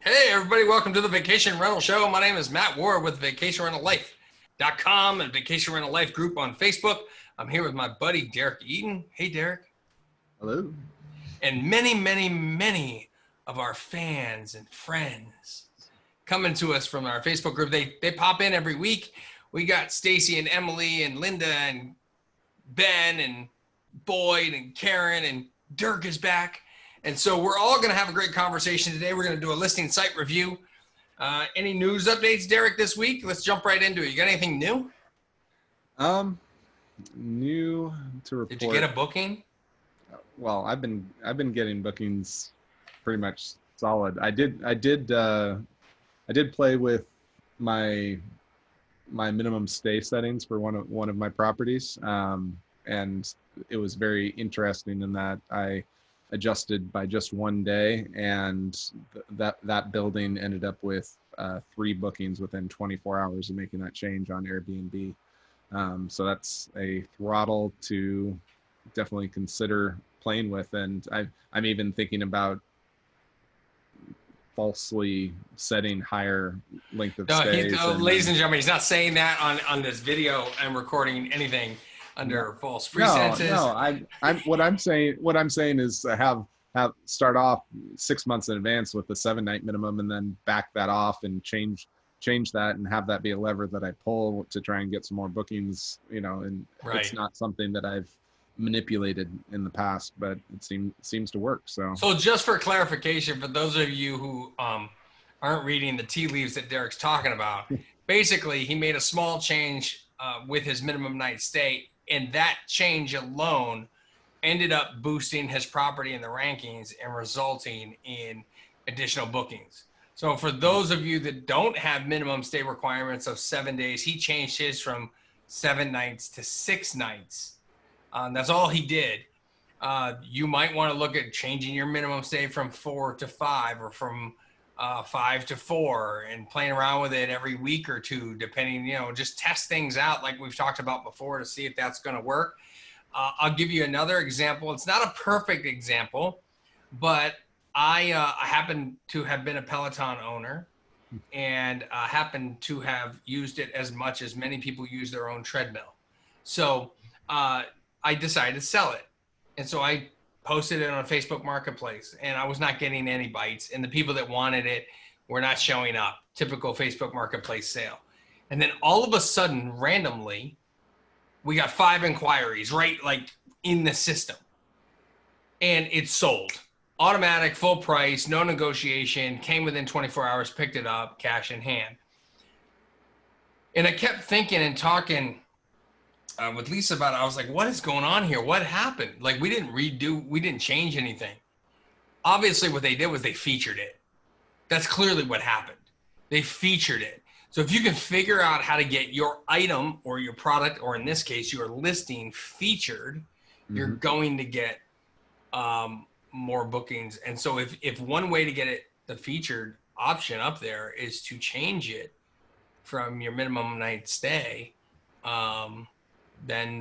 Hey, everybody, welcome to the Vacation Rental Show. My name is Matt Ward with VacationRentalLife.com and Vacation Rental Life group on Facebook. I'm here with my buddy, Derek Eaton. Hey, Derek. Hello. And many of our fans and friends coming to us from our Facebook group. They pop in every week. We got Stacy and Emily and Linda and Ben and Boyd and Karen, and Dirk is back. And so we're all going to have a great conversation today. We're going to do a listing site review. Any news updates, Derek, this week? Let's jump right into it. You got anything new? New to report. Did you get a booking? Well, I've been getting bookings pretty much solid. I did play with my minimum stay settings for one of my properties, and it was very interesting in that I adjusted by just one day, and that building ended up with 3 bookings within 24 hours of making that change on Airbnb. So that's a throttle to definitely consider playing with, and I'm even thinking about falsely setting higher length of stays. Ladies and gentlemen, he's not saying that on this video and recording anything under false pretenses. No. What I'm saying is have start off 6 months in advance with the 7-night minimum, and then back that off and change that and have that be a lever that I pull to try and get some more bookings. And Right. It's not something that I've manipulated in the past, but it seems to work. So just for clarification, for those of you who aren't reading the tea leaves that Derek's talking about, basically he made a small change with his minimum night stay, and that change alone ended up boosting his property in the rankings and resulting in additional bookings. So for those of you that don't have minimum stay requirements of 7 days, he changed his from 7 nights to 6 nights. That's all he did. You might want to look at changing your minimum stay from 4 to 5 or from 5 to 4 and playing around with it every week or two, depending, just test things out like we've talked about before to see if that's going to work. I'll give you another example. It's not a perfect example, but I happen to have been a Peloton owner and happen to have used it as much as many people use their own treadmill. So I decided to sell it. And so I posted it on Facebook Marketplace, and I was not getting any bites, and the people that wanted it were not showing up. Typical Facebook Marketplace sale. And then all of a sudden, randomly, we got 5 inquiries, right? Like in the system. And it sold. Automatic, full price, no negotiation, came within 24 hours, picked it up, cash in hand. And I kept thinking and talking with Lisa about it. I was like, what is going on here? What happened? Like, we didn't change anything. Obviously, what they did was they featured it. That's clearly what happened. They featured it. So if you can figure out how to get your item or your product, or in this case, your listing featured, you're going to get more bookings. And so if one way to get it, the featured option up there, is to change it from your minimum night stay, then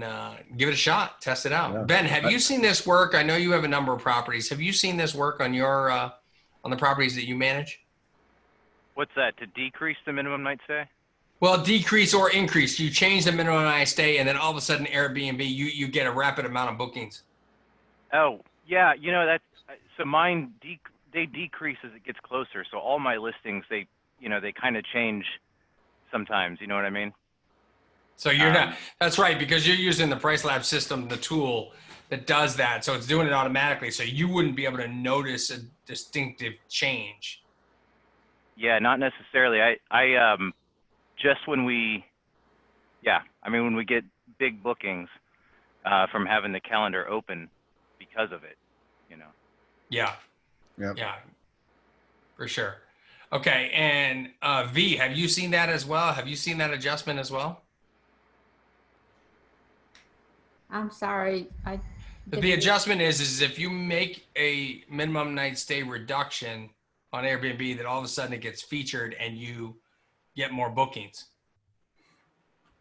give it a shot, test it out. Yeah. Ben, have you seen this work? I know you have a number of properties. Have you seen this work on your on the properties that you manage? What's that, to decrease the minimum night stay? Well, decrease or increase. You change the minimum night stay, and then all of a sudden Airbnb, you get a rapid amount of bookings. Oh, yeah, that's so mine they decrease as it gets closer. So all my listings, they kind of change sometimes, you know what I mean? So you're not, that's right, because you're using the Price Lab system, the tool that does that. So it's doing it automatically. So you wouldn't be able to notice a distinctive change. Yeah, not necessarily. I just when we get big bookings from having the calendar open because of it, Yeah. Yep. Yeah, for sure. Okay. And V, have you seen that as well? Have you seen that adjustment as well? I'm sorry. The adjustment is if you make a minimum night stay reduction on Airbnb, that all of a sudden it gets featured and you get more bookings.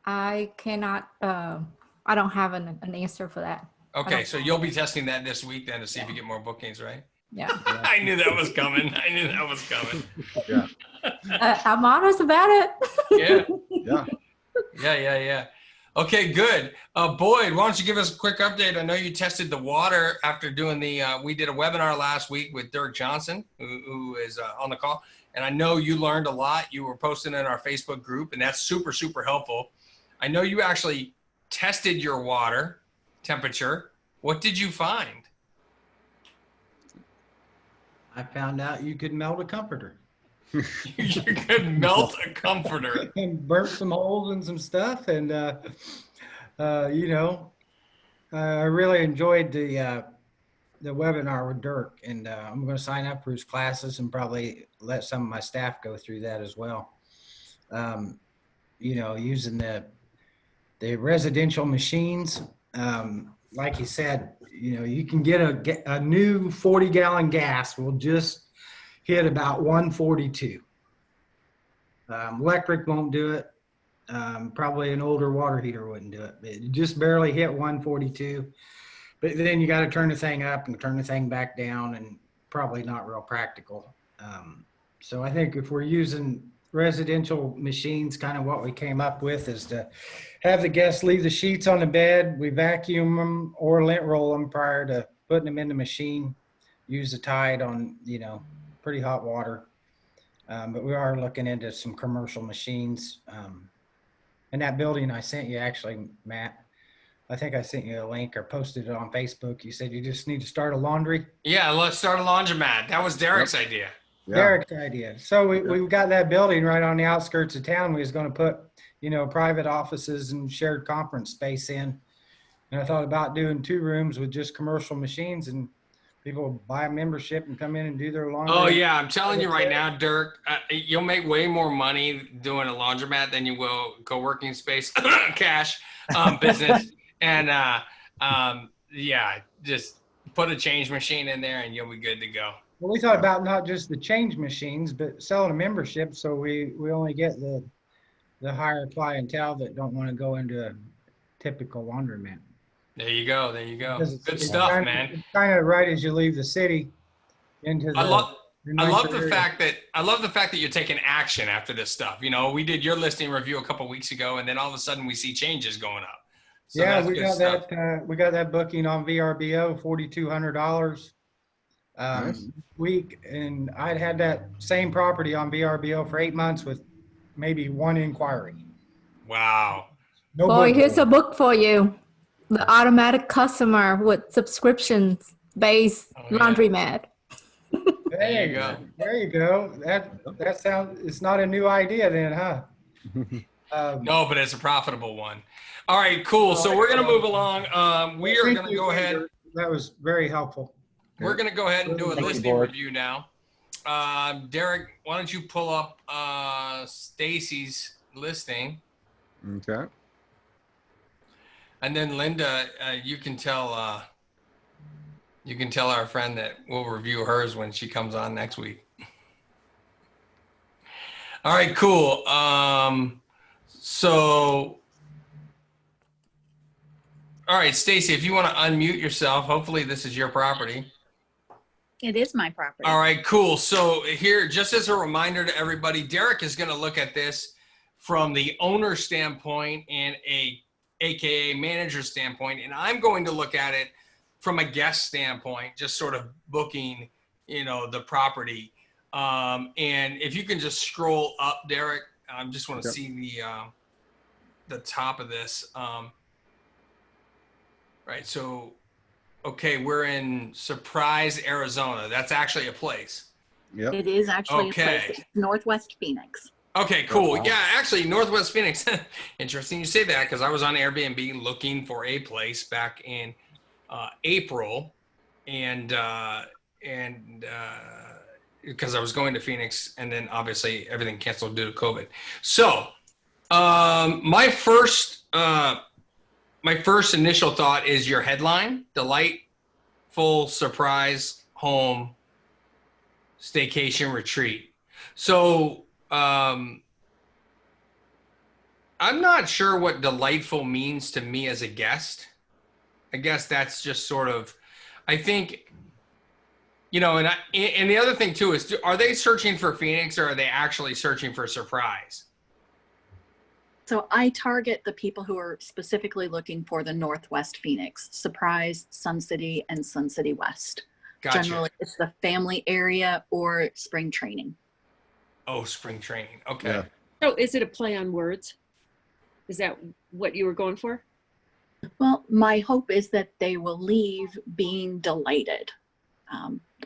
I cannot, I don't have an answer for that. Okay, so you'll be testing that this week then to see if you get more bookings, right? Yeah. I knew that was coming. I knew that was coming. Yeah. I'm honest about it. Yeah. Yeah. Yeah. Okay, good. Boyd, why don't you give us a quick update? I know you tested the water after doing we did a webinar last week with Dirk Johnson, who is on the call. And I know you learned a lot. You were posting in our Facebook group, and that's super, super helpful. I know you actually tested your water temperature. What did you find? I found out you could melt a comforter You could melt a comforter. and burnt some holes and some stuff. And, you know, I really enjoyed the webinar with Dirk, and I'm going to sign up for his classes and probably let some of my staff go through that as well. You know, using the residential machines, like he said, you know, you can get a new 40-gallon gas will just hit about 142. Electric won't do it. Probably an older water heater wouldn't do it. It just barely hit 142. But then you got to turn the thing up and turn the thing back down, and probably not real practical. So I think if we're using residential machines, kind of what we came up with is to have the guests leave the sheets on the bed. We vacuum them or lint roll them prior to putting them in the machine. Use the Tide on, you know, pretty hot water. But we are looking into some commercial machines. And that building I sent you, actually, Matt, I think I sent you a link or posted it on Facebook. You said you just need to start a laundry. Yeah, let's start a laundromat. That was Derek's idea. Yeah. Derek's idea. So we got that building right on the outskirts of town. We was going to put, you know, private offices and shared conference space in. And I thought about doing 2 rooms with just commercial machines, and people buy a membership and come in and do their laundry. Oh yeah, I'm telling you right now, Dirk, you'll make way more money doing a laundromat than you will co-working space, cash, business. And yeah, just put a change machine in there and you'll be good to go. Well, we thought about not just the change machines, but selling a membership. So we only get the higher clientele that don't want to go into a typical laundromat. There you go. There you go. Because Good stuff, kinda, man. It's kind of right as you leave the city into the. I love the nicer fact that you're taking action after this stuff. You know, we did your listing review a couple of weeks ago, and then all of a sudden we see changes going up. So yeah, that's we good got stuff. that. We got that booking on VRBO, $4,200 Nice. week, and I'd had that same property on VRBO for 8 months with maybe 1 inquiry. Wow. No Boy, book. here's a book for you. The Automatic Customer with Subscriptions-Based Oh, yeah. Laundromat. There you go. There you go. That sounds. It's not a new idea then, huh? No, but it's a profitable one. All right, cool. So we're going to move along. We are Thank going to you, go ahead. Peter. That was very helpful. We're going to go ahead and do a Thank you, listing Boyd. review now. Derek, why don't you pull up Stacy's listing? Okay. And then Linda, you can tell our friend that we'll review hers when she comes on next week. All right, cool. All right, Stacy, if you want to unmute yourself, hopefully this is your property. It is my property. All right, cool. So here, just as a reminder to everybody, Derek is going to look at this from the owner standpoint and AKA manager standpoint, and I'm going to look at it from a guest standpoint, just sort of booking, you know, the property. And if you can just scroll up, Derek, I just want to see the top of this. Right. So, okay, we're in Surprise, Arizona. That's actually a place. Yep. It is actually Okay. a place. It's Northwest Phoenix. Okay, cool. wow. Yeah, actually, Northwest Phoenix. Interesting you say that because I was on Airbnb looking for a place back in April, and because I was going to Phoenix, and then obviously everything canceled due to COVID. So, my first initial thought is your headline: delightful surprise home staycation retreat. So. I'm not sure what delightful means to me as a guest. I guess that's just sort of, I think You know, and the other thing too is, are they searching for Phoenix or are they actually searching for surprise? So I target the people who are specifically looking for the Northwest Phoenix, Surprise, Sun City, and Sun City West. Gotcha. Generally, it's the family area or spring training. Oh, spring training. Okay. Yeah. So is it a play on words? Is that what you were going for? Well, my hope is that they will leave being delighted.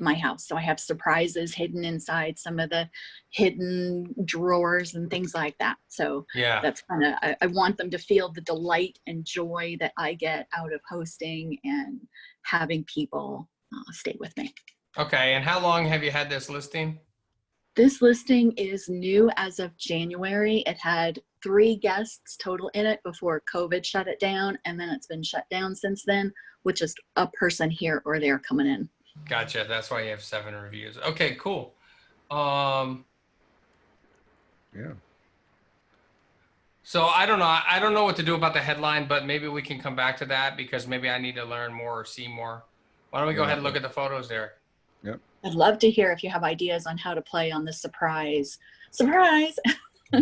My house. So I have surprises hidden inside some of the hidden drawers and things like that. So Yeah. that's kind of, I want them to feel the delight and joy that I get out of hosting and having people stay with me. Okay. And how long have you had this listing? This listing is new as of January. It had 3 guests total in it before COVID shut it down. And then it's been shut down since then, with just a person here or there coming in. Gotcha. That's why you have 7 reviews. Okay, cool. Yeah. So I don't know. I don't know what to do about the headline, but maybe we can come back to that because maybe I need to learn more or see more. Why don't we go ahead and look at the photos there? Yep. I'd love to hear if you have ideas on how to play on the surprise. Surprise!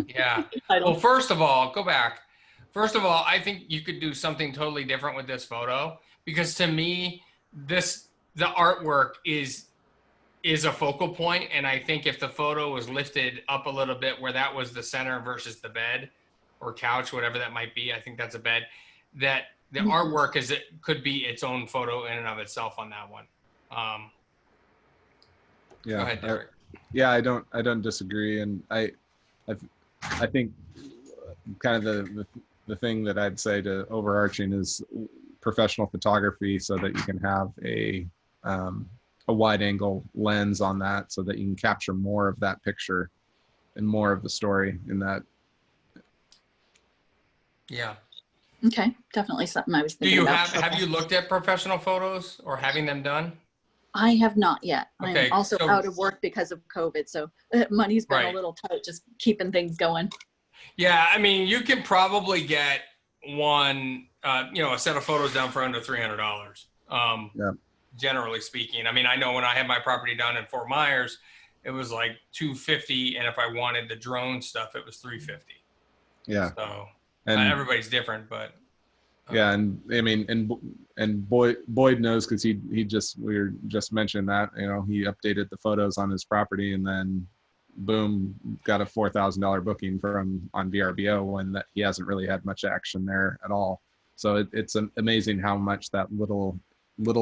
Yeah. Well, first of all, go back. First of all, I think you could do something totally different with this photo because to me, the artwork is a focal point, and I think if the photo was lifted up a little bit where that was the center versus the bed or couch, whatever that might be, I think that's a bed. That the artwork could be its own photo in and of itself on that one. Yeah. Go ahead, Derek. Yeah, I don't disagree, and I think kind of the thing that I'd say to overarching is professional photography, so that you can have a wide angle lens on that, so that you can capture more of that picture and more of the story in that. Yeah. Okay, definitely something I was Do thinking you about. have you looked at professional photos or having them done? I have not yet. Okay, I'm also so- out of work because of COVID, so money's been Right. a little tight, just keeping things going. Yeah, I mean, you can probably get one, a set of photos done for under $300. Yeah. Generally speaking, I mean, I know when I had my property done in Fort Myers, it was like $250, and if I wanted the drone stuff, it was $350. Yeah. So And everybody's different, but yeah, and I mean, and Boyd knows because we were just mentioning that, he updated the photos on his property, and then boom, got a $4,000 booking on VRBO when that he hasn't really had much action there at all. So it's amazing how much that little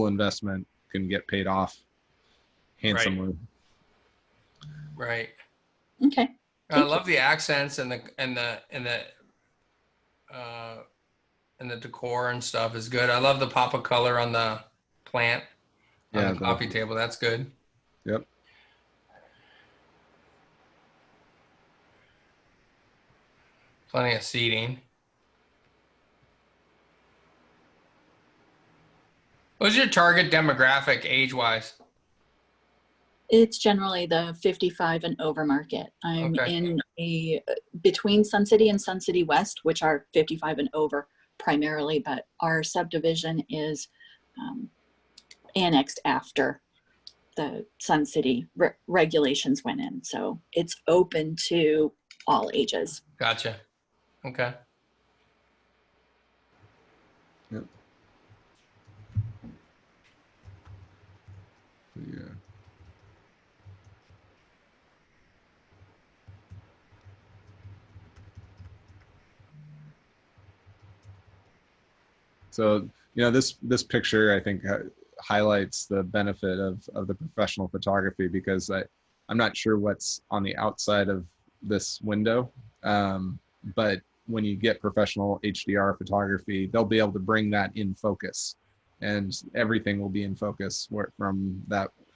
investment can get paid off handsomely. right. Okay. I love the accents and the decor and stuff is good. I love the pop of color on the plant on the coffee table. That's good. Yep. Plenty of seating. What's your target demographic age-wise? It's generally the 55 and over market. I'm Okay. in between Sun City and Sun City West, which are 55 and over primarily, but our subdivision is annexed after the Sun City regulations went in. So it's open to all ages. Gotcha. Okay. Yep. Yeah. So, this picture, I think, highlights the benefit of the professional photography, because I'm not sure what's on the outside of this window, but when you get professional HDR photography, they'll be able to bring that in focus, and everything will be in focus from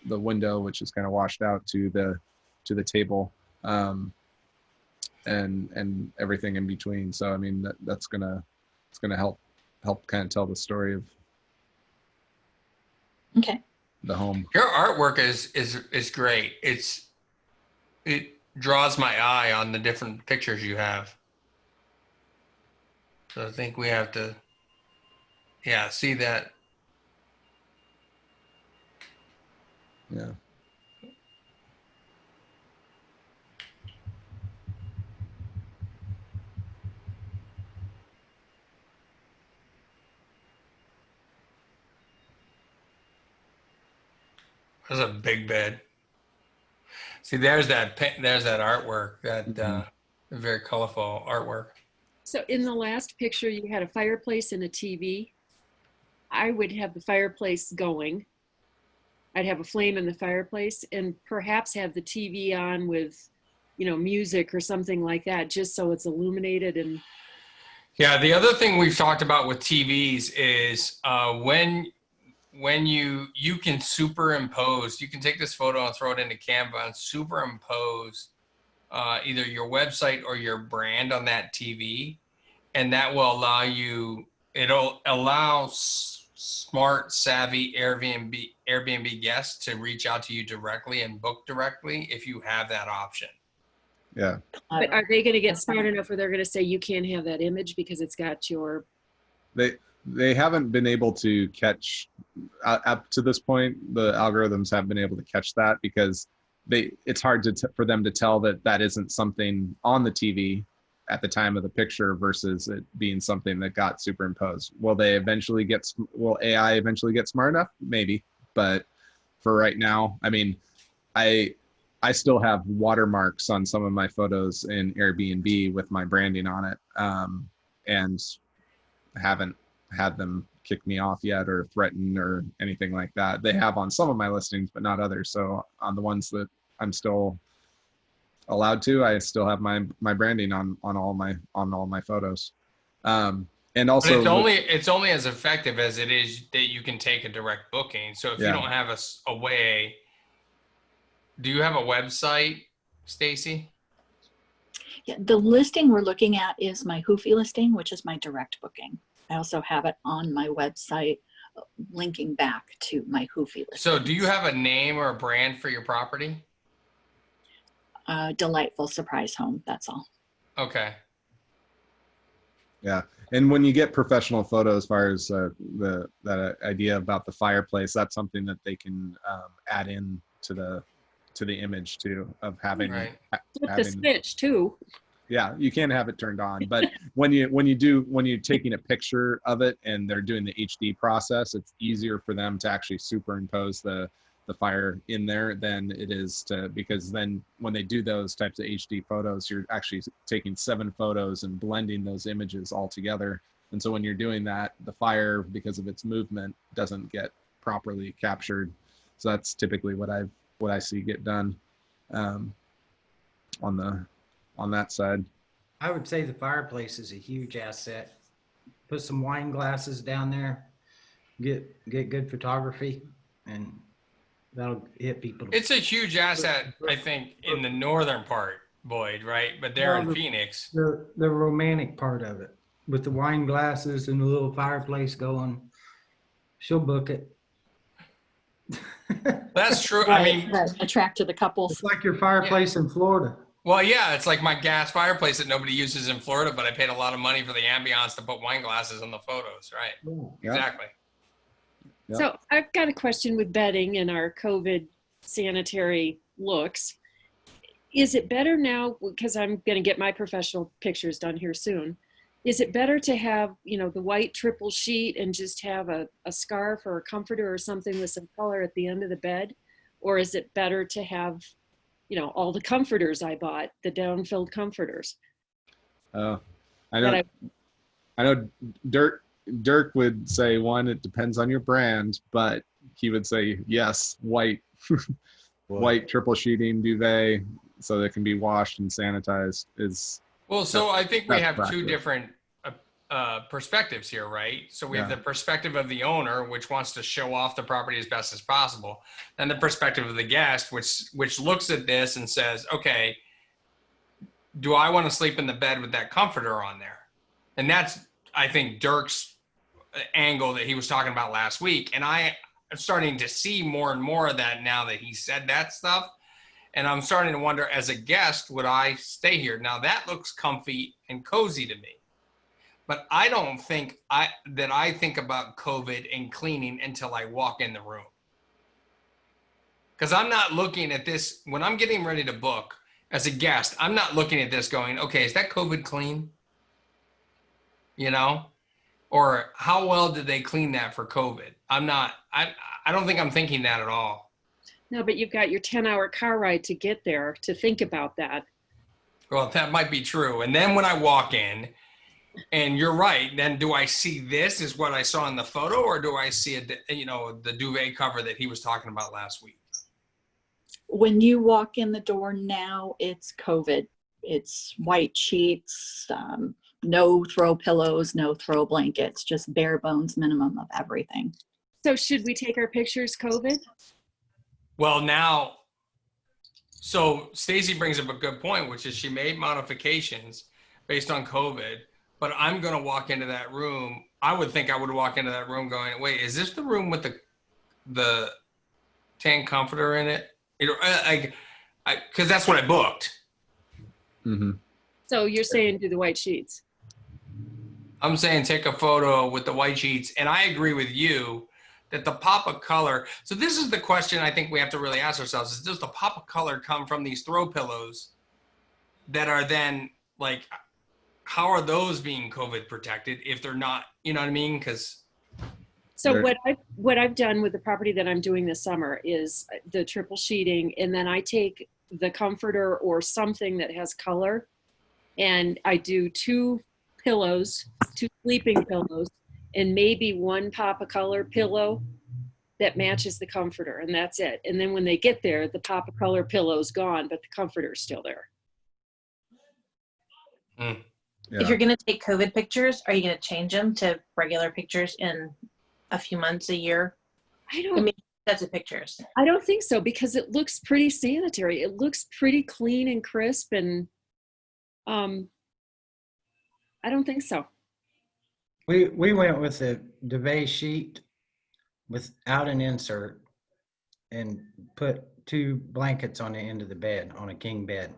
the window, which is kind of washed out, to the table, and everything in between. So I mean, it's gonna help kind of tell the story of Okay. the home. Your artwork is great. It draws my eye on the different pictures you have. So I think we have to, see that. Yeah. That's a big bed. See, there's that artwork, that very colorful artwork. So in the last picture, you had a fireplace and a TV. I would have the fireplace going. I'd have a flame in the fireplace and perhaps have the TV on with, music or something like that, just so it's illuminated. And Yeah, the other thing we've talked about with TVs is when you can superimpose, you can take this photo and throw it into Canva and superimpose either your website or your brand on that TV, and that will it'll allow smart, savvy Airbnb guests to reach out to you directly and book directly if you have that option. Yeah. but are they going to get smart enough where they're going to say you can't have that image because it's got your? They haven't been able to catch up to this point. The algorithms haven't been able to catch that because it's hard for them to tell that isn't something on the TV at the time of the picture versus it being something that got superimposed. Will AI eventually get smart enough? Maybe, but for right now, I mean, I still have watermarks on some of my photos in Airbnb with my branding on it, and haven't had them kick me off yet or threaten or anything like that. They have on some of my listings, but not others. So on the ones that I'm still allowed to, I still have my branding on all my photos. And also, but it's only as effective as it is that you can take a direct booking. So if you don't have a way, do you have a website, Stacy? Yeah, the listing we're looking at is my Houfy listing, which is my direct booking. I also have it on my website, linking back to my Houfy listing. So do you have a name or a brand for your property? Delightful Surprise Home, that's all. Okay. Yeah, and when you get professional photos, as far as that idea about the fireplace, that's something that they can add in to the image too, of having Right. Flip the switch too. Yeah, you can have it turned on, but when you're taking a picture of it and they're doing the HD process, it's easier for them to actually superimpose the fire in there than it is because then when they do those types of HD photos, you're actually taking 7 photos and blending those images all together. And so when you're doing that, the fire, because of its movement, doesn't get properly captured. So that's typically what I see get done on that side. I would say the fireplace is a huge asset. Put some wine glasses down there, get good photography, and that'll hit people. It's a huge asset, I think, in the northern part, Boyd, right? But they're in Phoenix. The romantic part of it, with the wine glasses and the little fireplace going, she'll book it. That's true. Right, I mean, attract to the couples. It's like your fireplace in Florida. well, yeah, it's like my gas fireplace that nobody uses in Florida, but I paid a lot of money for the ambiance to put wine glasses in the photos, right? Yeah. Exactly. Yeah. So I've got a question with bedding and our COVID sanitary looks. Is it better now, because I'm going to get my professional pictures done here soon, is it better to have, the white triple sheet and just have a scarf or a comforter or something with some color at the end of the bed? Or is it better to have, all the comforters I bought, the down-filled comforters? I know Dirk would say, one, it depends on your brand, but he would say, yes, white triple sheeting duvet so that it can be washed and sanitized is. Well, so I think we have practice. two different perspectives here, right? So we have the perspective of the owner, which wants to show off the property as best as possible, and the perspective of the guest, which looks at this and says, okay, do I want to sleep in the bed with that comforter on there? And that's, I think, Dirk's angle that he was talking about last week. And I am starting to see more and more of that now that he said that stuff. And I'm starting to wonder, as a guest, would I stay here? Now that looks comfy and cozy to me, but I don't think I think about COVID and cleaning until I walk in the room. Because I'm not looking at this when I'm getting ready to book as a guest. I'm not looking at this going, okay, is that COVID clean? You know, or how well did they clean that for COVID? I'm not. I don't think I'm thinking that at all. No, but you've got your 10-hour car ride to get there to think about that. Well, that might be true. And then when I walk in, and you're right, then do I see this is what I saw in the photo, or do I see the duvet cover that he was talking about last week? When you walk in the door now, it's COVID. It's white sheets, no throw pillows, no throw blankets, just bare bones minimum of everything. So should we take our pictures COVID? Well, now, so Stacy brings up a good point, which is she made modifications based on COVID, but I'm going to walk into that room. I would think I would walk into that room going, wait, is this the room with the tan comforter in it? Because that's what I booked. Mm-hmm. So you're saying do the white sheets? I'm saying take a photo with the white sheets. And I agree with you that the pop of color. So this is the question I think we have to really ask ourselves is, does the pop of color come from these throw pillows that are then like, how are those being COVID protected if they're not, you know what I mean? Because so what I've done with the property that I'm doing this summer is the triple sheeting, and then I take the comforter or something that has color, and I do 2 pillows, 2 sleeping pillows, and maybe 1 pop of color pillow that matches the comforter, and that's it. And then when they get there, the pop of color pillow's gone, but the comforter's still there. Mm. Yeah. If you're going to take COVID pictures, are you going to change them to regular pictures in a few months, a year? I I mean, sets of pictures. I don't think so, because it looks pretty sanitary. It looks pretty clean and crisp, and I don't think so. We went with a duvet sheet without an insert and put 2 blankets on the end of the bed on a king bed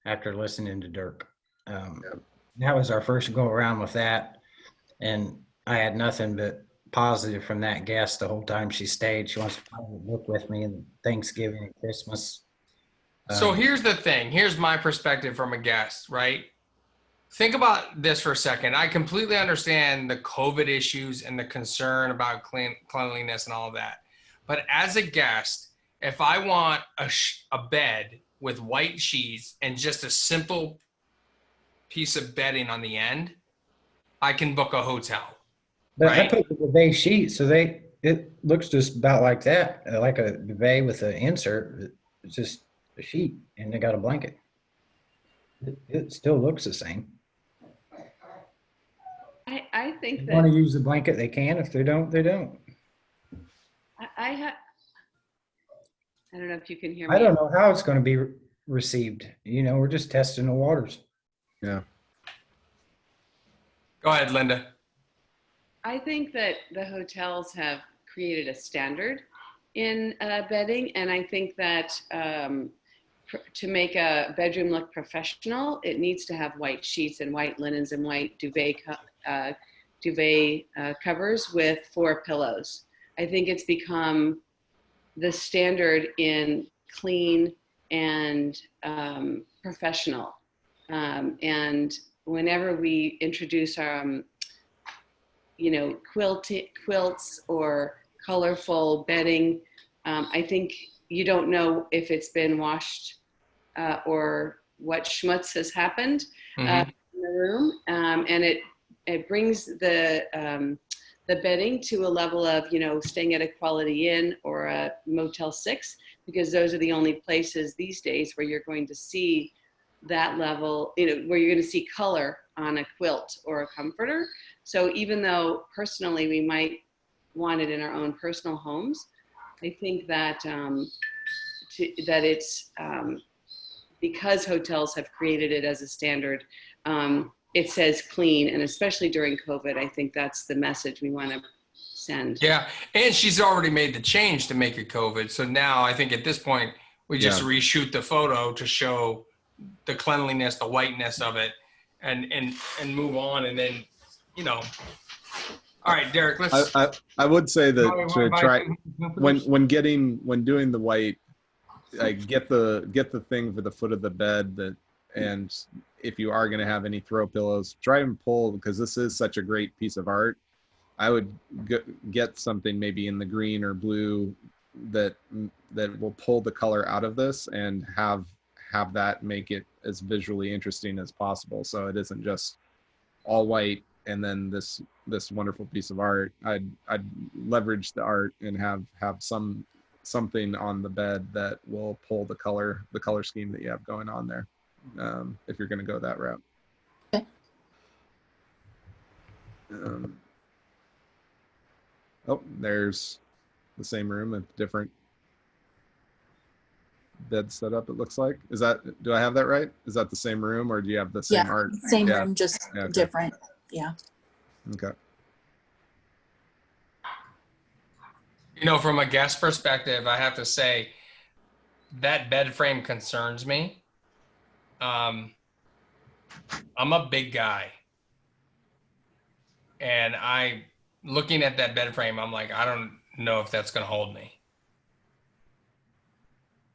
after listening to Dirk. That was our first go around with that. And I had nothing but positive from that guest the whole time she stayed. She wants to book with me in Thanksgiving and Christmas. So here's the thing. Here's my perspective from a guest, right? Think about this for a second. I completely understand the COVID issues and the concern about cleanliness and all of that. But as a guest, if I want a bed with white sheets and just a simple piece of bedding on the end, I can book a hotel. But right? I put the duvet sheet, so it looks just about like that, like a duvet with an insert. It's just a sheet, and they got a blanket. It still looks the same. I think If that they want to use the blanket, they can. If they don't, they don't. I don't know if you can hear me. I don't know how it's going to be received. We're just testing the waters. Yeah. Go ahead, Linda. I think that the hotels have created a standard in bedding, and I think that to make a bedroom look professional, it needs to have white sheets and white linens and white duvet covers with 4 pillows. I think it's become the standard in clean and professional. And whenever we introduce quilts or colorful bedding, I think you don't know if it's been washed or what schmutz has happened in the room, and it brings the bedding to a level of staying at a Quality Inn or a Motel 6, because those are the only places these days where you're going to see that level, where you're going to see color on a quilt or a comforter. So even though personally we might want it in our own personal homes, I think that that it's because hotels have created it as a standard. It says clean, and especially during COVID, I think that's the message we want to send. Yeah, and she's already made the change to make it COVID. So now I think at this point we just reshoot the photo to show the cleanliness, the whiteness of it, and move on, and then All right, Derek. Let's. I would say that to try when doing the white like get the thing for the foot of the bed and if you are going to have any throw pillows, try and pull, because this is such a great piece of art. I would get something maybe in the green or blue that will pull the color out of this and have that make it as visually interesting as possible. So it isn't just all white and then this wonderful piece of art. I'd leverage the art and have something on the bed that will pull the color scheme that you have going on there, if you're going to go that route. Okay. Oh, there's the same room with different bed setup, it looks like. Do I have that right? Is that the same room, or do you have the same art? Same room, just Okay. different. Yeah. Okay. You know, from a guest perspective, I have to say that bed frame concerns me. I'm a big guy, and looking at that bed frame, I'm like, I don't know if that's going to hold me.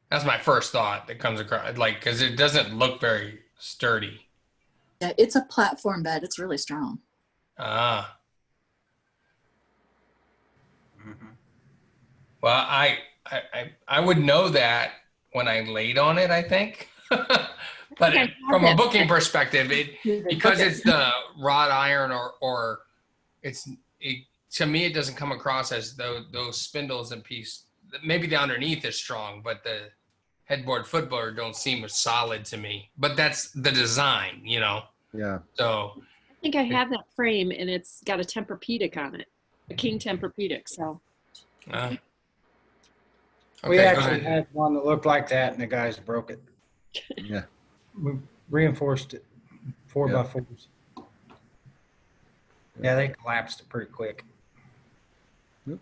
That's my first thought that comes across, like, because it doesn't look very sturdy. Yeah, it's a platform bed. It's really strong. Ah. Well, I would know that when I laid on it, I think. But from a booking perspective, because it's the wrought iron or to me, it doesn't come across as those spindles and piece. Maybe the underneath is strong, but the headboard, footboard don't seem solid to me. But that's the design, you know? Yeah. So I think I have that frame, and it's got a Tempur-Pedic on it, a king Tempur-Pedic. So. We okay, actually had one that looked like that, and the guys broke it. Yeah. We reinforced it, 4x4s. Yeah, they collapsed it pretty quick,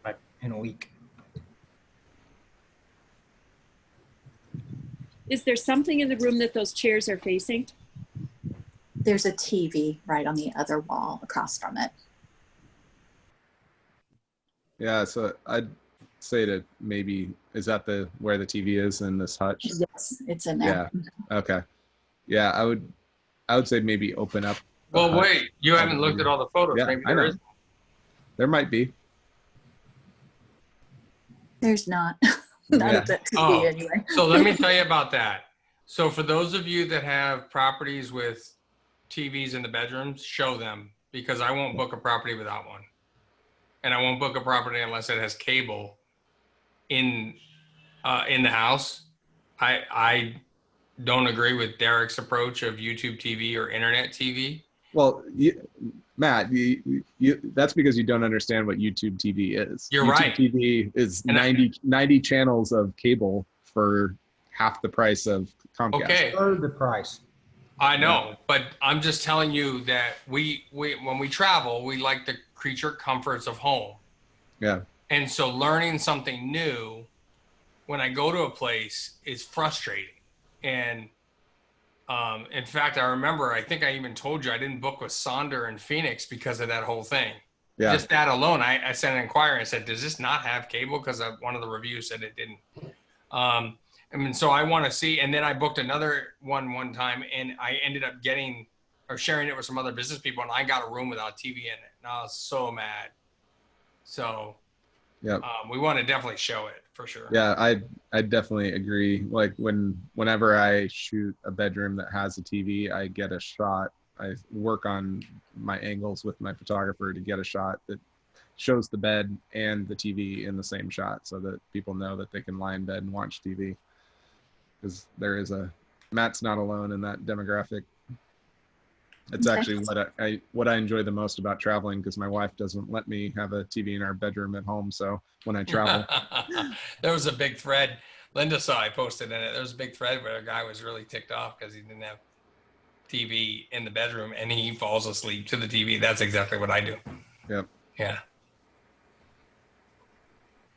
like in a week. Is there something in the room that those chairs are facing? There's a TV right on the other wall across from it. Yeah, so I'd say to maybe, is that where the TV is in this hutch? Yes, it's in there. Yeah. Okay. Yeah, I would say maybe open up. Well, wait, you haven't looked at all the photos. Yeah, Maybe I know. There might be. There's not. Not Yeah. at that TV anyway. So let me tell you about that. So for those of you that have properties with TVs in the bedrooms, show them, because I won't book a property without one. And I won't book a property unless it has cable in the house. I don't agree with Derek's approach of YouTube TV or internet TV. Well, Matt, that's because you don't understand what YouTube TV is. You're YouTube right. TV is 90 channels of cable for half the price of Comcast. Okay. Third the price. I know, but I'm just telling you that we when we travel, we like the creature comforts of home. Yeah. And so learning something new when I go to a place is frustrating. And in fact, I think I even told you I didn't book with Sonder in Phoenix because of that whole thing. Yeah. Just that alone, I sent an inquiry and said, does this not have cable? Because one of the reviews said it didn't. I mean, so I want to see. And then I booked another one time, and I ended up sharing it with some other business people, and I got a room without TV in it. And I was so mad. So yeah, we want to definitely show it for sure. Yeah, I definitely agree. Like whenever I shoot a bedroom that has a TV, I get a shot. I work on my angles with my photographer to get a shot that shows the bed and the TV in the same shot, so that people know that they can lie in bed and watch TV. Because Matt's not alone in that demographic. It's actually what I enjoy the most about traveling, because my wife doesn't let me have a TV in our bedroom at home. So when I travel, there was a big thread. Linda saw I posted in it. There was a big thread where a guy was really ticked off because he didn't have TV in the bedroom, and he falls asleep to the TV. That's exactly what I do. Yep. Yeah.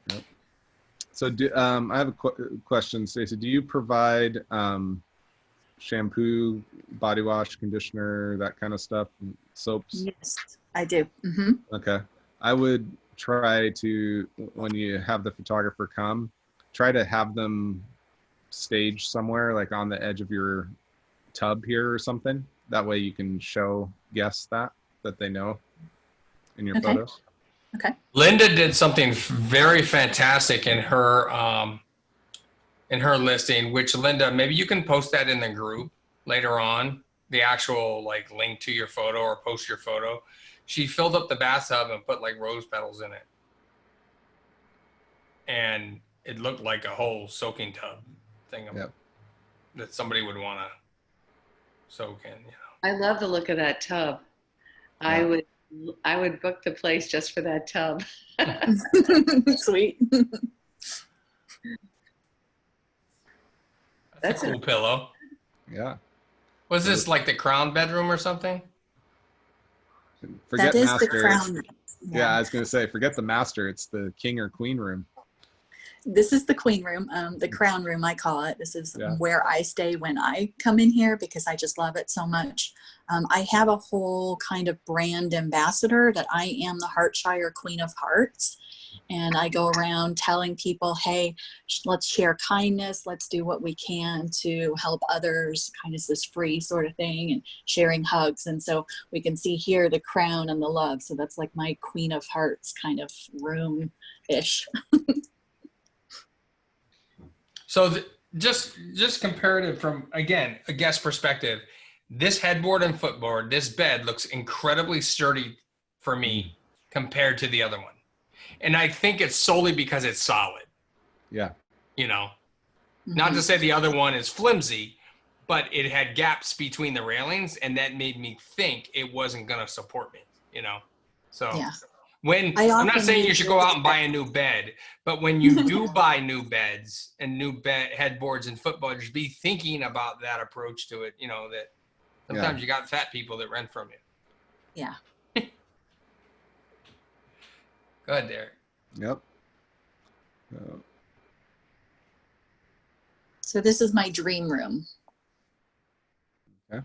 Yep. So I have a question, Stacey. Do you provide shampoo, body wash, conditioner, that kind of stuff, soaps? Yes, I do. Mm-hmm. Okay. I would try to, when you have the photographer come, try to have them stage somewhere, like on the edge of your tub here or something. That way you can show guests that they know in your Okay. photos. Okay. Linda did something very fantastic in her listing, which Linda, maybe you can post that in the group later on, the actual like link to your photo or post your photo. She filled up the bathtub and put like rose petals in it. And it looked like a whole soaking tub thing that somebody would want to soak in, you know. I love the look of that tub. Yeah. I would book the place just for that tub. Sweet. That's a cool pillow. Yeah. Was this like the crown bedroom or something? Forget That is master. the crown. Yeah, I was going to say, forget the master. It's the king or queen room. This is the queen room, the crown room, I call it. This is Yeah. where I stay when I come in here because I just love it so much. I have a whole kind of brand ambassador that I am the Heartshire Queen of Hearts. And I go around telling people, hey, let's share kindness. Let's do what we can to help others. Kindness is free sort of thing, and sharing hugs. And so we can see here the crown and the love. So that's like my Queen of Hearts kind of room-ish. So just comparative from, again, a guest perspective, this headboard and footboard, this bed looks incredibly sturdy for me compared to the other one. And I think it's solely because it's solid. Yeah. You know, not to say the other one is flimsy, but it had gaps between the railings, and that made me think it wasn't going to support me, you know? So Yeah. I'm not saying you should go out and buy a new bed, but when you do buy new beds and new bed headboards and footboards, be thinking about that approach to it. You know, that sometimes you got fat people that rent from you. Yeah. Go ahead, Derek. Yep. So this is my dream room. Okay.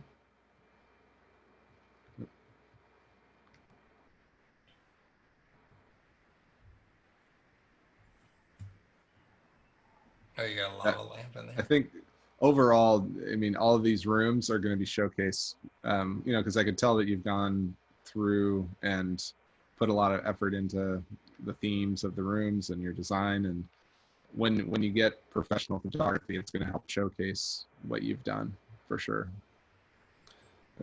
Oh, you got a lava lamp in I there. think overall, I mean, all of these rooms are going to be showcased, you know, because I could tell that you've gone through and put a lot of effort into the themes of the rooms and your design. And when you get professional photography, it's going to help showcase what you've done for sure.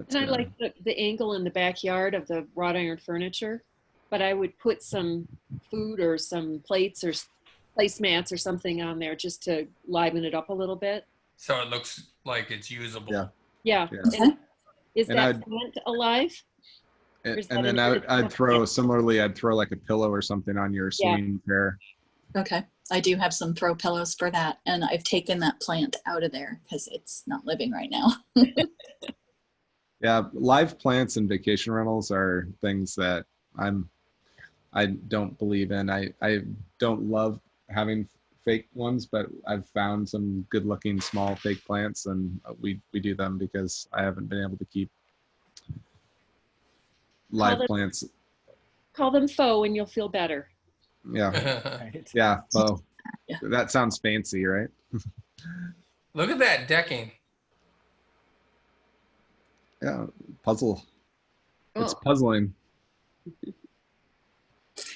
And I like the angle in the backyard of the wrought iron furniture, but I would put some food or some plates or placemats or something on there just to liven it up a little bit. So it looks like it's usable. Yeah. Yeah. Yeah. And is And that plant alive? And then I'd throw, similarly, I'd throw like a pillow or something on your swing chair. Okay. I do have some throw pillows for that. And I've taken that plant out of there because it's not living right now. Yeah, live plants and vacation rentals are things that I don't believe in. I don't love having fake ones, but I've found some good looking small fake plants, and we do them because I haven't been able to keep live plants. Call them faux and you'll feel better. Yeah. Right. Yeah. Well, Yeah. that sounds fancy, right? Look at that decking. Yeah. Puzzle. It's Oh. puzzling.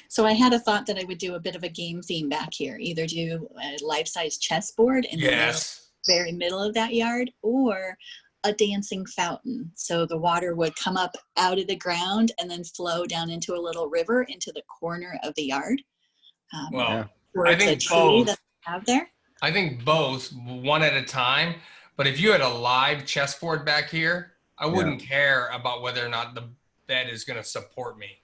So I had a thought that I would do a bit of a game theme back here, either do a life-size chessboard in Yes. the very middle of that yard, or a dancing fountain. So the water would come up out of the ground and then flow down into a little river into the corner of the yard. Well, Yeah. Or I it's a think tree both. that I have there. I think both, one at a time. But if you had a live chessboard back here, I wouldn't care about whether or not the bed is going to support me.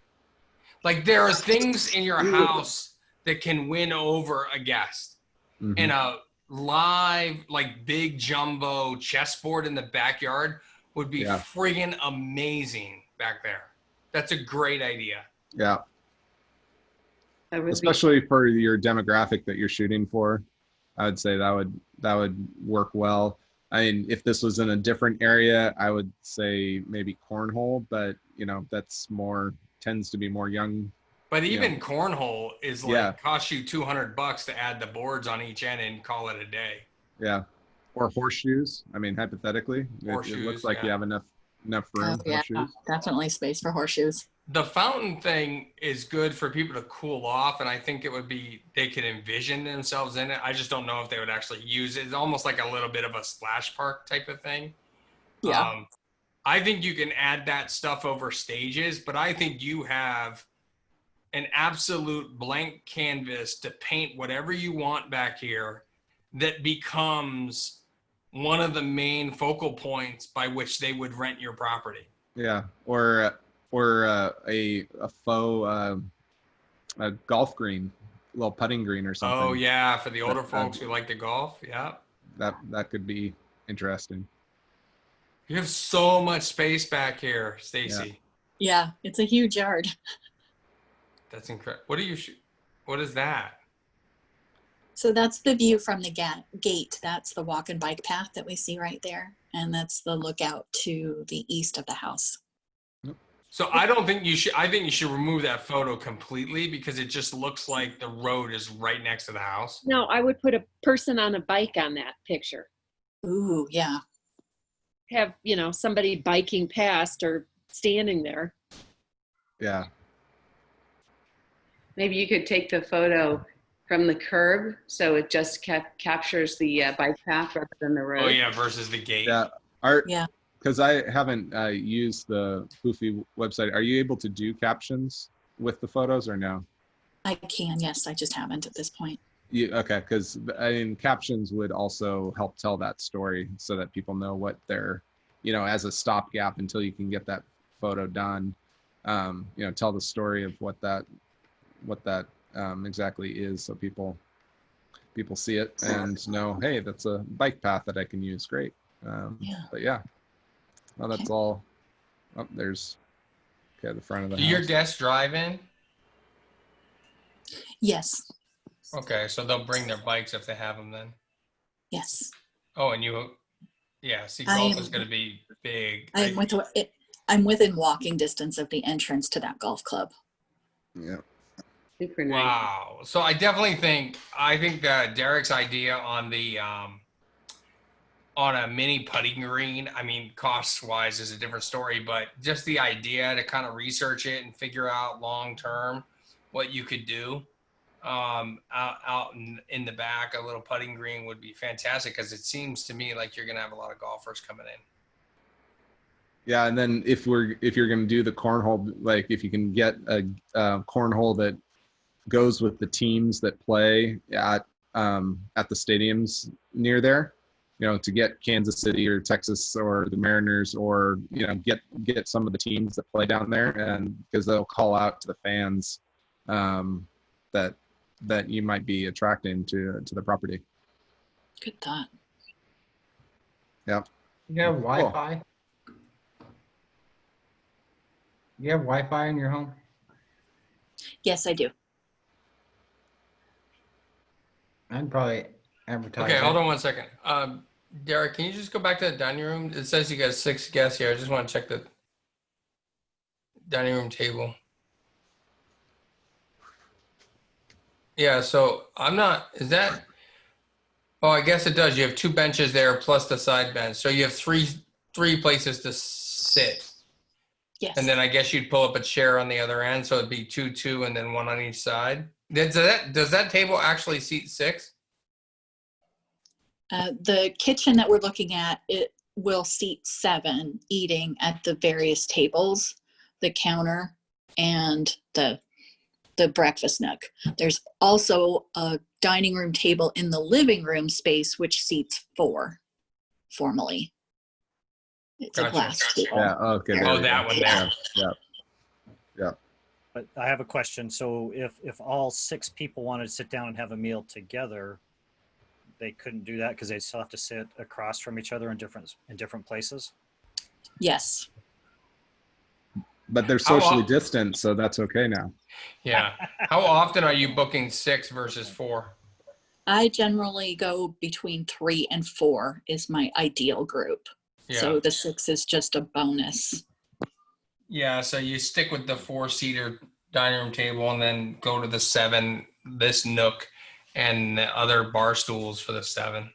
Like, there are things in your house that can win over a guest. Mhm. And a live, like, big jumbo chessboard in the backyard would be friggin' amazing back there. That's a great idea. Yeah. That would be Especially for your demographic that you're shooting for, I would say that would work well. I mean, if this was in a different area, I would say maybe cornhole, but you know, that's tends to be more young. But even cornhole is like Yeah. cost you $200 to add the boards on each end and call it a day. Yeah. Or horseshoes. I mean, hypothetically, it Horseshoes, looks like yeah. you have enough room. Oh, yeah, Horseshoes. definitely space for horseshoes. The fountain thing is good for people to cool off, and I think it would be, they could envision themselves in it. I just don't know if they would actually use it. It's almost like a little bit of a splash park type of thing. Yeah. I think you can add that stuff over stages, but I think you have an absolute blank canvas to paint whatever you want back here that becomes one of the main focal points by which they would rent your property. Yeah. Or a faux a golf green, a little putting green or something. Oh yeah, for the older folks who like to golf. Yeah. That could be interesting. You have so much space back here, Stacy. Yeah, it's a huge yard. That's incredible. What is that? So that's the view from the gate. That's the walk and bike path that we see right there. And that's the lookout to the east of the house. So I don't think you should, I think you should remove that photo completely because it just looks like the road is right next to the house. No, I would put a person on a bike on that picture. Ooh, yeah. Have, somebody biking past or standing there. Yeah. Maybe you could take the photo from the curb so it just captures the bike path rather than the road. Oh yeah, versus the gate. Yeah. Yeah. Because I haven't used the Houfy website. Are you able to do captions with the photos or no? I can, yes. I just haven't at this point. Okay, because captions would also help tell that story so that people know what they're, as a stopgap until you can get that photo done. Tell the story of what that exactly is, so people see it and know, hey, that's a bike path that I can use. Great. Yeah. But yeah, well, that's all. Oh, there's the front of the Do house. your guests drive in? Yes. Okay, so they'll bring their bikes if they have them then. Yes. Oh, and see, golf is going to be big. I'm within walking distance of the entrance to that golf club. Yeah. Super nice. Wow. So I definitely think that Derek's idea on the on a mini putting green, I mean, cost wise is a different story, but just the idea to kind of research it and figure out long term what you could do out in the back, a little putting green would be fantastic because it seems to me like you're going to have a lot of golfers coming in. Yeah, and then if you're going to do the cornhole, like if you can get a cornhole that goes with the teams that play at the stadiums near there, to get Kansas City or Texas or the Mariners, or get some of the teams that play down there, and because they'll call out to the fans that you might be attracting to the property. Good thought. Yeah. You have Wi-Fi? You have Wi-Fi in your home? Yes, I do. I'd probably advertise. Okay, that. hold on one second. Derek, can you just go back to the dining room? It says you got 6 guests here. I just want to check the dining room table. Yeah, so I guess it does. You have 2 benches there plus the side bench. So you have three places to sit. Yes. And then I guess you'd pull up a chair on the other end. So it'd be 2, and then 1 on each side. Does that table actually seat 6? The kitchen that we're looking at, it will seat 7 eating at the various tables, the counter, and the breakfast nook. There's also a dining room table in the living room space, which seats 4 formally. It's Gotcha. a glass table. Yeah. Okay. Oh, that one there. Yeah. But I have a question. So if all 6 people wanted to sit down and have a meal together, they couldn't do that because they still have to sit across from each other in different places? Yes. But they're socially distant, so that's okay now. Yeah. How often are you booking 6 versus 4? I generally go between 3 and 4 is my ideal group. Yeah. So the 6 is just a bonus. Yeah, so you stick with the 4-seater dining room table and then go to the 7, this nook, and the other bar stools for the 7.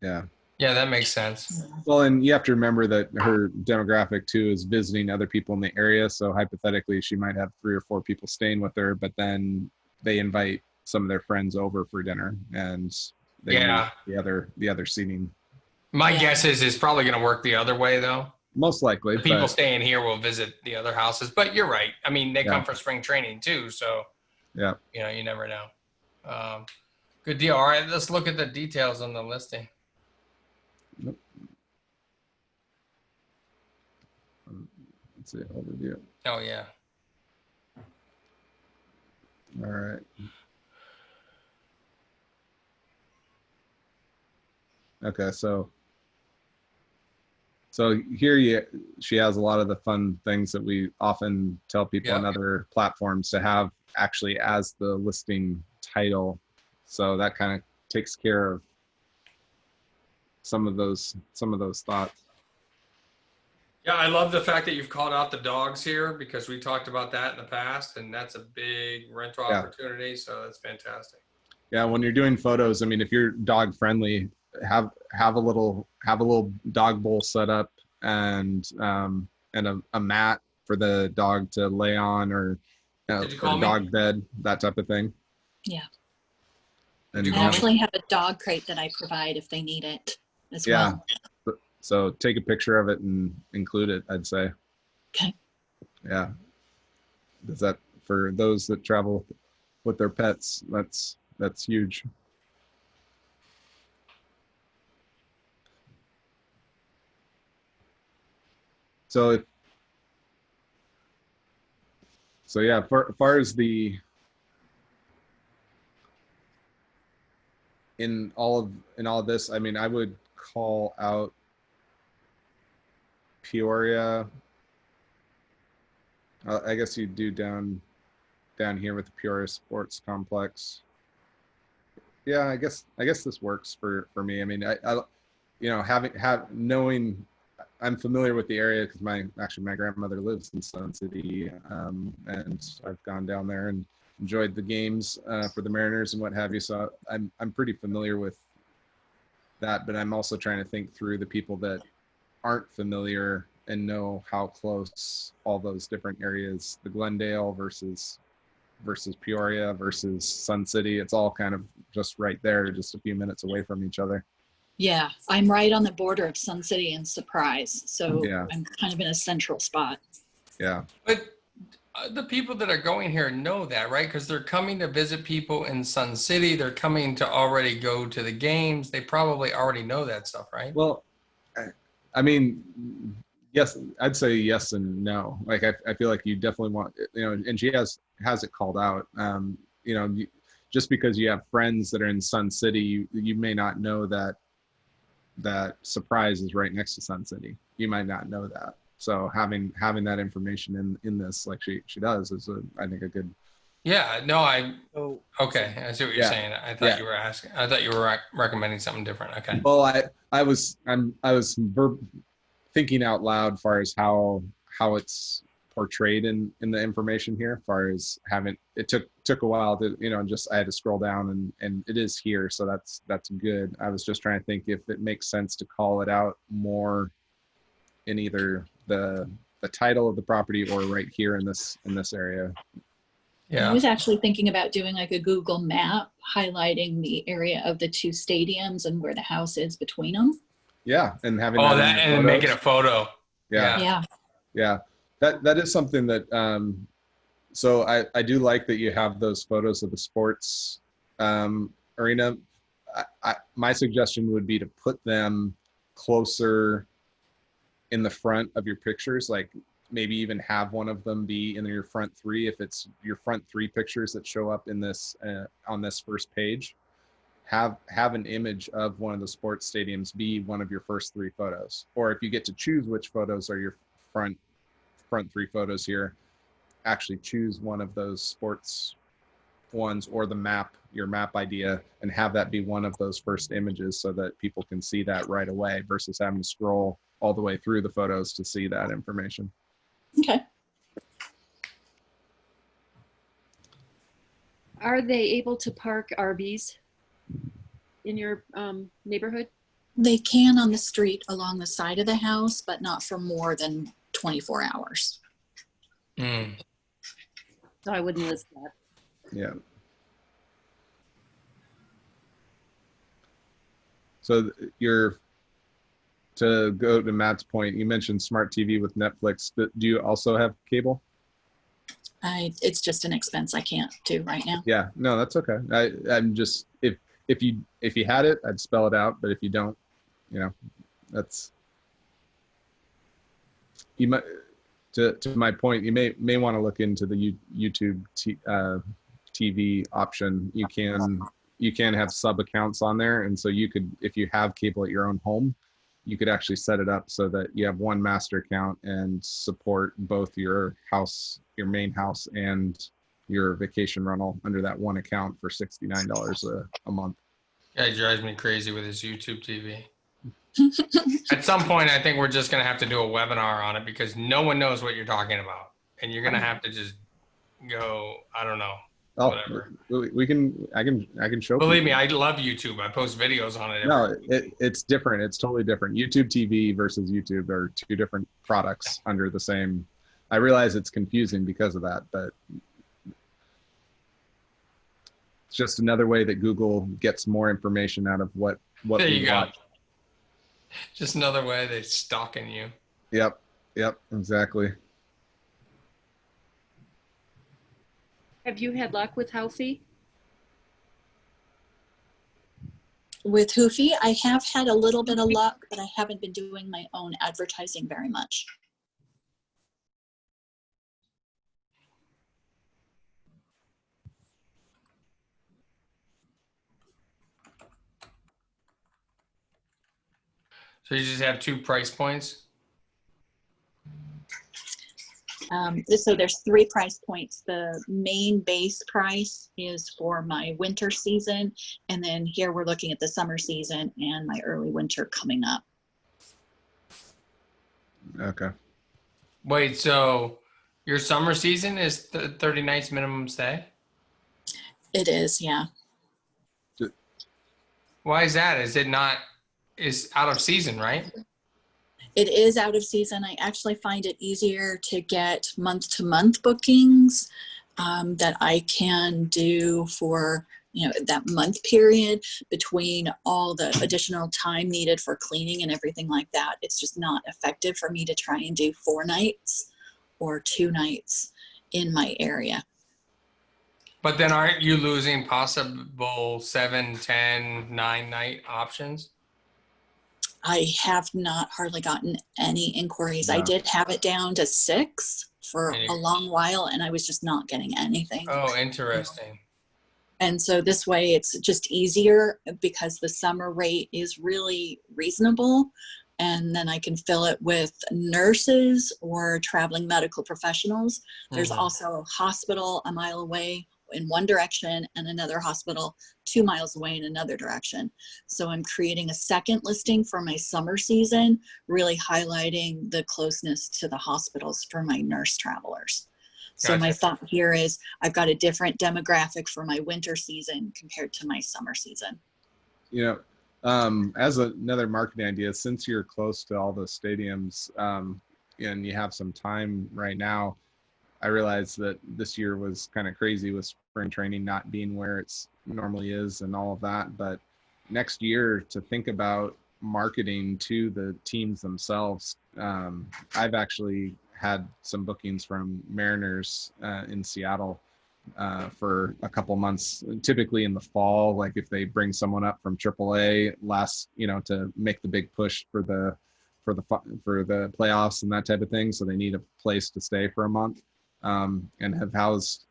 Yeah. Yeah, that makes sense. Well, and you have to remember that her demographic too is visiting other people in the area. So hypothetically, she might have 3 or 4 people staying with her, but then they invite some of their friends over for dinner, and they use Yeah. the other seating. My Yeah. guess is it's probably going to work the other way, though. Most likely, The people but staying here will visit the other houses. But you're right. I mean, they Yeah. come for spring training too, so yeah. you know, you never know. Good deal. All right, let's look at the details on the listing. Let's see, overview. Oh yeah. All right. Okay, so here she has a lot of the fun things that we often tell people on Yeah. other platforms to have actually as the listing title. So that kind of takes care of some of those thoughts. Yeah, I love the fact that you've called out the dogs here because we talked about that in the past, and that's a big rental Yeah. opportunity. So that's fantastic. Yeah, when you're doing photos, I mean, if you're dog friendly, have a little dog bowl set up and a mat for the dog to lay on, or Did you or call me? dog bed, that type of thing. Yeah. And you I call me? actually have a dog crate that I provide if they need it as Yeah. well. So take a picture of it and include it, I'd say. Okay. Yeah. Does that, for those that travel with their pets, that's huge. So yeah, as far as in all of this, I mean, I would call out Peoria. I guess you do down here with the Peoria Sports Complex. Yeah, I guess this works for me. I mean, I you know, knowing I'm familiar with the area because my grandmother lives in Sun City, and I've gone down there and enjoyed the games for the Mariners and what have you. So I'm pretty familiar with that, but I'm also trying to think through the people that aren't familiar and know how close all those different areas, the Glendale versus Peoria versus Sun City, it's all kind of just right there, just a few minutes away from each other. Yeah, I'm right on the border of Sun City and Surprise, so Yeah. I'm kind of in a central spot. Yeah. But the people that are going here know that, right? Because they're coming to visit people in Sun City. They're coming to already go to the games. They probably already know that stuff, right? Well, I mean, yes, I'd say yes and no. Like I feel like you definitely want, you know, and she has it called out. You know, just because you have friends that are in Sun City, you may not know that Surprise is right next to Sun City. You might not know that. So having that information in this, like she does, is I think a good. Yeah. No, So okay. I see what you're Yeah. saying. I thought Yeah. you were asking. I thought you were recommending something different. Okay. Well, I was thinking out loud as far as how it's portrayed in the information here, as far as it took a while to, you know, just I had to scroll down and it is here, so that's good. I was just trying to think if it makes sense to call it out more in either the title of the property or right here in this area. I Yeah. was actually thinking about doing like a Google map highlighting the area of the 2 stadiums and where the house is between them. Yeah, and having Oh, in that the and photos. make it a photo. Yeah. Yeah. That is something that so I do like that you have those photos of the sports arena. My suggestion would be to put them closer in the front of your pictures, like maybe even have one of them be in your front 3 if it's your front 3 pictures that show up in this on this first page. Have an image of one of the sports stadiums be one of your first 3 photos, or if you get to choose which photos are your front 3 photos here, actually choose one of those sports ones or your map idea, and have that be one of those first images so that people can see that right away versus having to scroll all the way through the photos to see that information. Okay. Are they able to park RVs in your neighborhood? They can on the street along the side of the house, but not for more than 24 hours. Mm. So I wouldn't list that. Yeah. So to go to Matt's point, you mentioned smart TV with Netflix. Do you also have cable? It's just an expense I can't do right now. Yeah, no, that's okay. I'm just, if you had it, I'd spell it out. But if you don't, you know, that's, you might, to my point, you may want to look into the YouTube TV option. You can have sub accounts on there, and so you could, if you have cable at your own home, you could actually set it up so that you have one master account and support both your house, your main house, and your vacation rental under that one account for $69 a month. Guy drives me crazy with his YouTube TV. At some point, I think we're just going to have to do a webinar on it because no one knows what you're talking about. And you're going to have to just go, I don't know, whatever. I can show Believe me, people. I love YouTube. I post videos on it. No, it's different. It's totally different. YouTube TV versus YouTube are two different products under the same. I realize it's confusing because of that, but it's just another way that Google gets more information out of what There you we go. watch. Just another way they're stalking you. Yep, exactly. Have you had luck with Houfy? With Houfy, I have had a little bit of luck, but I haven't been doing my own advertising very much. So you just have 2 price points? So there's 3 price points. The main base price is for my winter season. And then here we're looking at the summer season and my early winter coming up. Okay. Wait, so your summer season is 30 nights minimum stay? It is, yeah. Why is that? Is it not, is out of season, right? It is out of season. I actually find it easier to get month-to-month bookings that I can do for, you know, that month period between all the additional time needed for cleaning and everything like that. It's just not effective for me to try and do 4 nights or 2 nights in my area. But then aren't you losing possible 7, 10, 9 night options? I have not hardly gotten any inquiries. No. I did have it down to 6 for a long while, and I was just not getting anything. Oh, interesting. And so this way it's just easier because the summer rate is really reasonable. And then I can fill it with nurses or traveling medical professionals. There's also a hospital a mile away in one direction and another hospital 2 miles away in another direction. So I'm creating a second listing for my summer season, really highlighting the closeness to the hospitals for my nurse travelers. So Gotcha. my thought here is I've got a different demographic for my winter season compared to my summer season. You know, as another marketing idea, since you're close to all the stadiums and you have some time right now, I realized that this year was kind of crazy with spring training not being where it's normally is and all of that. But next year, to think about marketing to the teams themselves, I've actually had some bookings from Mariners in Seattle for a couple months, typically in the fall, like if they bring someone up from AAA to make the big push for the playoffs and that type of thing. So they need a place to stay for a month. And have housed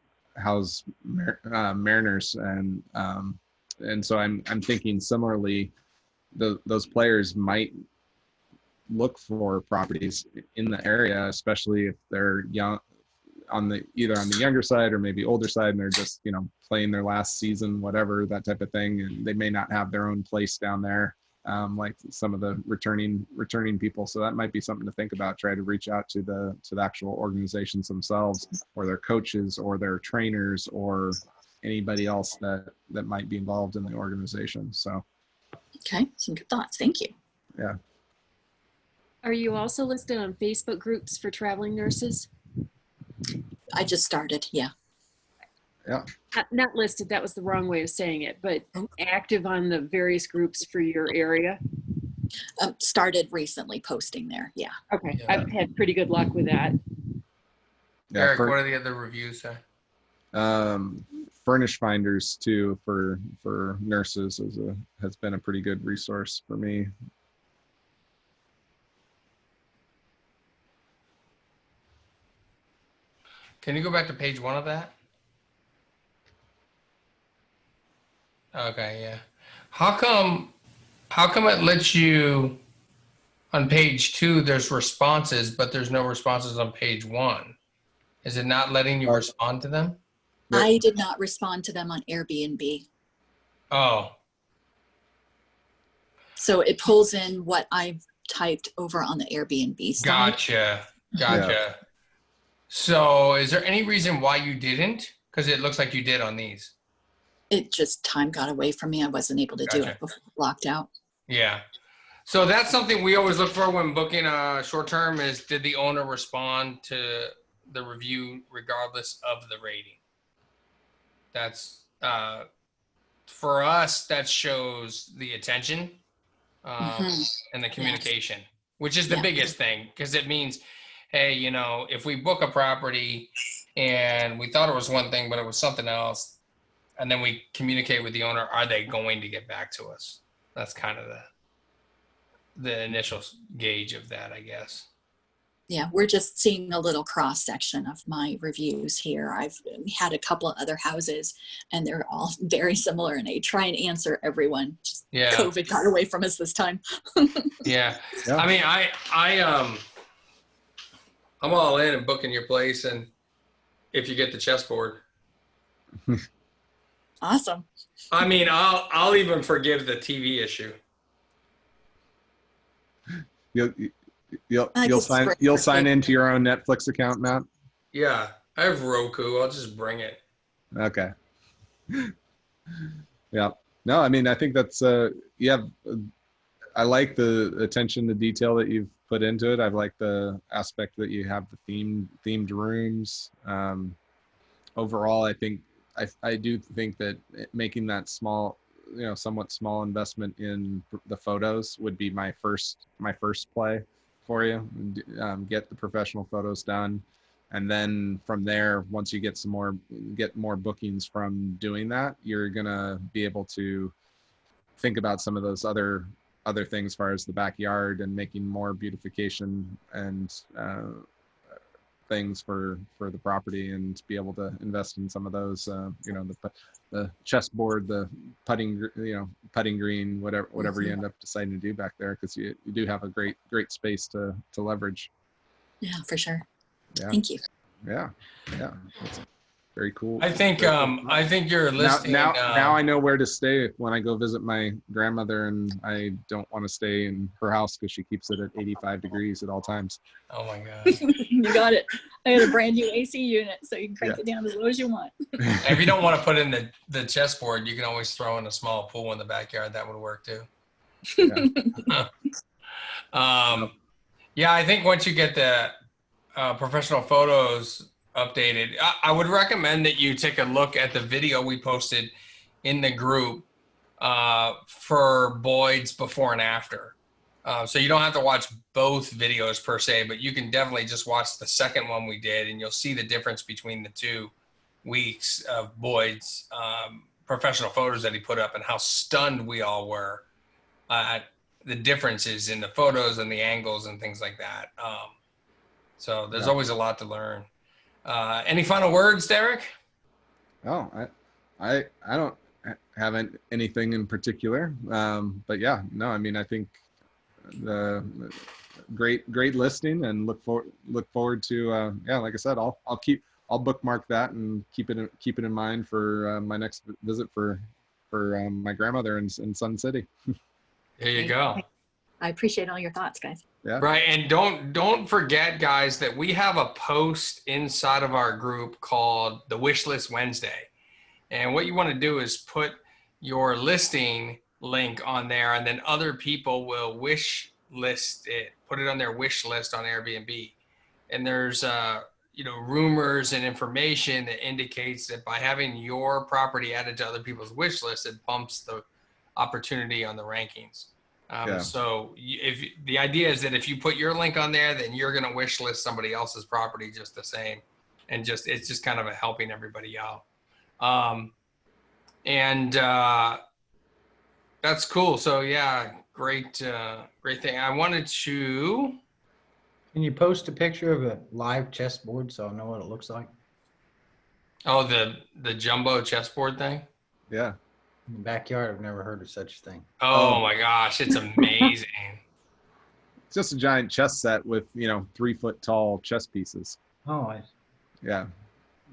Mariners, and so I'm thinking similarly, those players might look for properties in the area, especially if they're young, either on the younger side or maybe older side, and they're just playing their last season, whatever, that type of thing, and they may not have their own place down there. Like some of the returning people. So that might be something to think about. Try to reach out to the actual organizations themselves, or their coaches, or their trainers, or anybody else that might be involved in the organization. So Okay, some good thoughts. Thank you. Yeah. Are you also listed on Facebook groups for traveling nurses? I just started. Yeah. Yeah. Not listed, that was the wrong way of saying it, but active on the various groups for your area? Started recently posting there. Yeah. Okay, Yeah. I've had pretty good luck with that. Yeah. Eric, what are the other reviews there? Furnish Finders too for nurses has been a pretty good resource for me. Can you go back to page 1 of that? Okay, yeah. How come it lets you on page 2 there's responses, but there's no responses on page 1? Is it not letting you respond to them? Yep. I did not respond to them on Airbnb. Oh, So it pulls in what I've typed over on the Airbnb side. gotcha. So is there any reason why you didn't? Because it looks like you did on these. It just, time got away from me. I wasn't able to do Gotcha. it before it locked out. Yeah. So that's something we always look for when booking a short term is, did the owner respond to the review regardless of the rating? That's for us, that shows the attention and the communication, which is the biggest thing, because it means, hey, you know, if we book a property and we thought it was one thing, but it was something else, and then we communicate with the owner, are they going to get back to us? That's kind of the initial gauge of that, I guess. Yeah, we're just seeing a little cross section of my reviews here. I've had a couple of other houses and they're all very similar, and I try and answer everyone. Just Yeah. COVID got away from us this time. Yeah. Yeah. I mean, I'm all in and booking your place, and if you get the chessboard. Awesome. I mean, I'll even forgive the TV issue. You'll sign into your own Netflix account, Matt? Yeah, I have Roku. I'll just bring it. Okay. Yeah. No, I mean, I think that's I like the attention to detail that you've put into it. I like the aspect that you have the themed rooms. Overall, I do think that making that small, somewhat small investment in the photos would be my first play for you. Get the professional photos done, and then from there, once you get more bookings from doing that, you're gonna be able to think about some of those other things as far as the backyard and making more beautification and things for the property, and be able to invest in some of those, the chessboard, the putting green, whatever you end up deciding to do back there, because you do have a great space to leverage. Yeah, for sure. Yeah. Thank you. Yeah. That's very cool. I think you're listing now I know where to stay when I go visit my grandmother, and I don't want to stay in her house because she keeps it at 85 degrees at all times. Oh my God. You got it. I got a brand new AC unit, so you can crank it down as low as you want. If you don't want to put in the chessboard, you can always throw in a small pool in the backyard. That would work too. Yeah, I think once you get the professional photos updated, I would recommend that you take a look at the video we posted in the group for Boyd's before and after. So you don't have to watch both videos per se, but you can definitely just watch the second one we did, and you'll see the difference between the 2 weeks of Boyd's professional photos that he put up, and how stunned we all were at the differences in the photos and the angles and things like that. So there's always a lot to learn. Any final words, Derek? Oh, I don't have anything in particular, but yeah, no, I mean, I think the great listing, and look forward to like I said, I'll bookmark that and keep it in mind for my next visit for my grandmother in Sun City. There you go. I appreciate all your thoughts, guys. Yeah. Right, and don't forget, guys, that we have a post inside of our group called the Wish List Wednesday, and what you want to do is put your listing link on there, and then other people will wish list it, put it on their wish list on Airbnb. And there's rumors and information that indicates that by having your property added to other people's wish list, it bumps the opportunity on the rankings. So if the idea is that if you put your link on there, then you're going to wish list somebody else's property just the same, and it's just kind of helping everybody out. That's cool. So yeah, great thing. I wanted to. Can you post a picture of a live chessboard so I know what it looks like? Oh, the jumbo chessboard thing? Yeah. In the backyard, I've never heard of such a thing. Oh my gosh, it's amazing. It's just a giant chess set with 3 foot tall chess pieces. Oh, Yeah.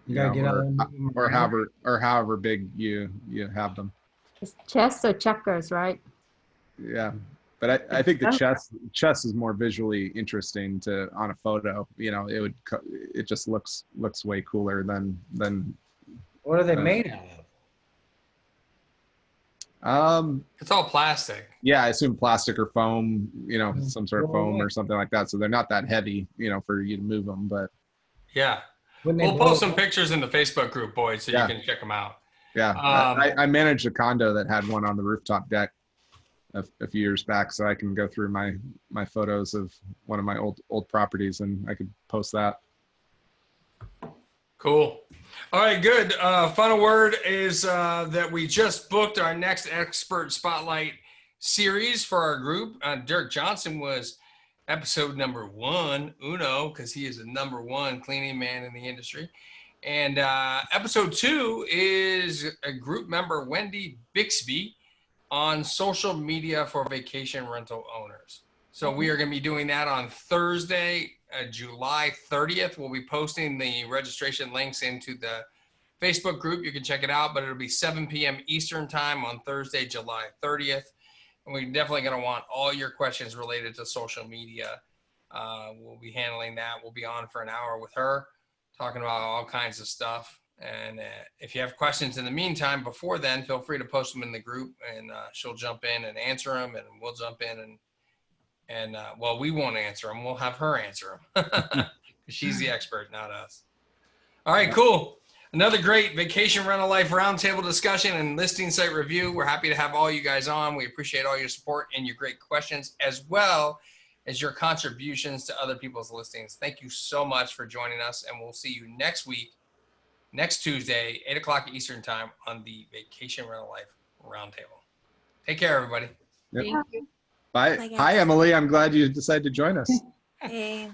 you gotta get out or however big you have them. It's chess or checkers, right? Yeah. But I think the chess is more visually interesting on a photo. It just looks way cooler than. What are they made out of? It's all plastic. Yeah, I assume plastic or foam. Some sort of foam or something like that. So they're not that heavy. For you to move them. But yeah, we'll post some pictures in the Facebook group, boys, so you can check them out. Yeah, I managed a condo that had one on the rooftop deck a few years back, so I can go through my photos of one of my old properties, and I could post that. Cool. All right, good. Final word is that we just booked our next expert spotlight series for our group. Dirk Johnson was episode number 1, because he is the number 1 cleaning man in the industry. And episode 2 is a group member, Wendy Bixby, on social media for vacation rental owners. So we are going to be doing that on Thursday, July 30th. We'll be posting the registration links into the Facebook group. You can check it out, but it'll be 7 p.m. Eastern time on Thursday, July 30th. And we're definitely going to want all your questions related to social media. We'll be handling that. We'll be on for an hour with her, talking about all kinds of stuff. And if you have questions in the meantime, before then, feel free to post them in the group, and she'll jump in and answer them, and we'll jump in and we won't answer them. We'll have her answer them. She's the expert, not us. All right, cool. Another great vacation rental life roundtable discussion and listing site review. We're happy to have all you guys on. We appreciate all your support and your great questions, as well as your contributions to other people's listings. Thank you so much for joining us, and we'll see you next week, next Tuesday, 8 o'clock Eastern time on the Vacation Rental Life Roundtable. Take care, everybody. Yep. Thank you. Bye. Hi, Emily. I'm glad you decided to join us. Hey.